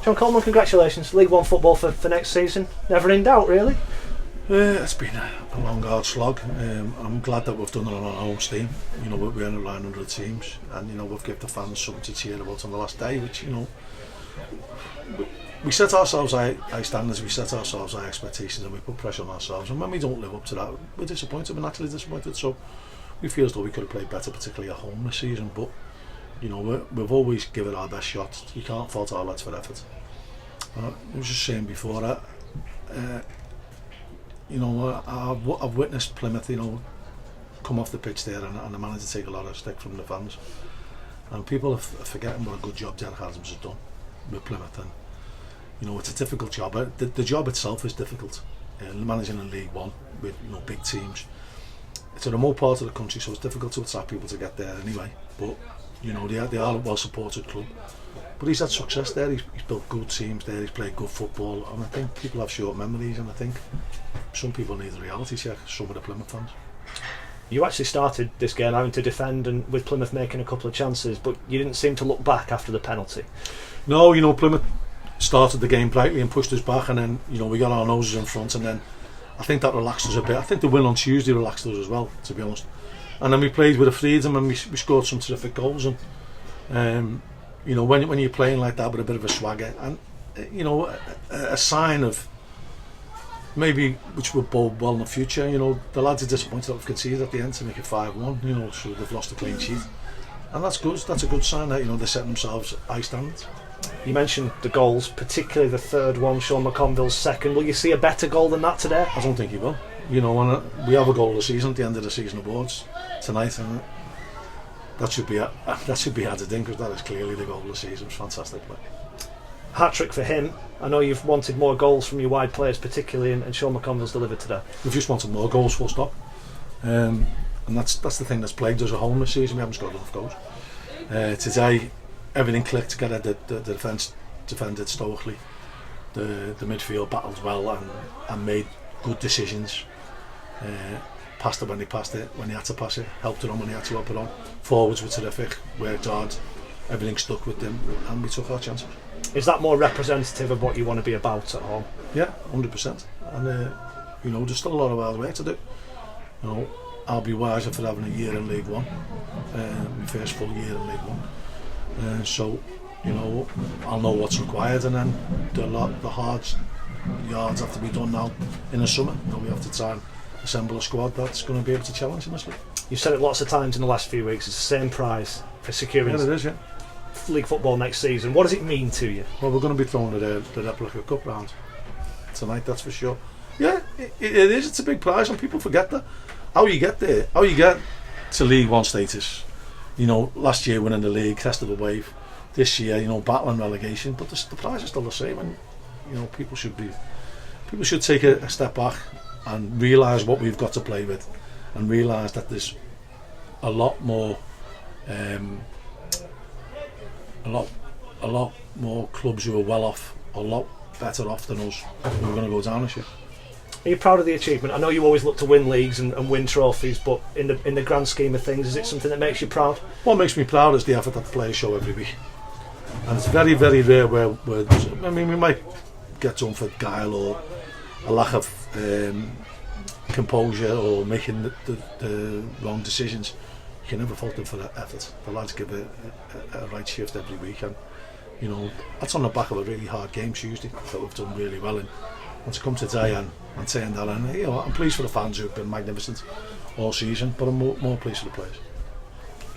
John Coleman, congratulations. League One football for next season. Never in doubt, really. It's been a long, hard slog. I'm glad that we've done it on our own steam. You know, we're in around 100 teams, and you know we've given the fans something to cheer about on the last day. Which you know, we set ourselves high standards, we set ourselves high expectations, and we put pressure on ourselves. And when we don't live up to that, we're disappointed. We're naturally disappointed. So we feel as though we could have played better, particularly at home this season. But you know, we've always given our best shot. You can't fault our lads for effort. I was just saying before that. You know, I've witnessed Plymouth, you know, come off the pitch there and the manager take a lot of stick from the fans. And people are forgetting what a good job Derek Adams has done with Plymouth. And, you know, it's a difficult job. The job itself is difficult. Managing in League One with, you know, big teams. It's a remote part of the country, so it's difficult to attract people to get there anyway. But, you know, they are a well-supported club. But he's had success there, he's built good teams there, he's played good football, and I think people have short memories, and I think some people need a reality check, some of the Plymouth fans. You actually started this game having to defend, and with Plymouth making a couple of chances, but you didn't seem to look back after the penalty. No, you know, Plymouth started the game brightly and pushed us back, and then, you know, we got our noses in front, and then I think that relaxed us a bit. I think the win on Tuesday relaxed us as well, to be honest. And then we played with a freedom, and we scored some terrific goals, and you know, when you're playing like that with a bit of a swagger, and you know, a sign of maybe which would bode well in the future. You know, the lads are disappointed that we've conceded at the end to make it 5-1. You know, so they've lost a clean sheet, and that's good. That's a good sign that, you know, they're setting themselves high standards. You mentioned the goals, particularly the third one, Sean McConville's second. Will you see a better goal than that today? I don't think he will. You know, and we have a goal of the season at the end of the season awards tonight, and that should be added in, because that is clearly the goal of the season. It's fantastic play. Hat-trick for him. I know you've wanted more goals from your wide players particularly, and Sean McConville's delivered today. We've just wanted more goals, full stop. And that's the thing that's plagued us at home this season. We haven't scored enough goals. Today everything clicked together. The defence defended stoically, the midfield battled well and made good decisions. Passed it when he passed it, when he had to pass it, helped it on when he had to help it on. Forwards were terrific, worked hard, everything stuck with them, and we took our chances. Is that more representative of what you want to be about at home? Yeah, 100%. And you know, there's still a lot of hard work to do. You know, I'll be wiser for having a year in League One, my first full year in League One. So, you know, I'll know what's required, and then the hard yards have to be done now in the summer. You know, we have to try and assemble a squad that's going to be able to challenge in this league. You've said it lots of times in the last few weeks, it's the same prize for securing league football next season. What does it mean to you? Well, we're going to be throwing the replica cup round tonight, that's for sure. Yeah, it is. It's a big prize, and people forget that. How you get there, how you get to League One status. You know, last year winning the league, crest of the wave. This year, you know, battling relegation, but the prize is still the same. And you know, people should take a step back and realise what we've got to play with, and realise that there's a lot more clubs who are well off, a lot better off than us, who are going to go down this year. Are you proud of the achievement? I know you always look to win leagues and win trophies, but in the grand scheme of things, is it something that makes you proud? What makes me proud is the effort that the players show every week, and it's very, very rare where I mean, we might get done for guile or a lack of composure or making the wrong decisions. You can never fault them for that effort. The lads give a right shift every week, and you know, that's on the back of a really hard game Tuesday that we've done really well in. And to come today and turn that, and you know, I'm pleased for the fans who've been magnificent all season, but I'm more pleased for the players.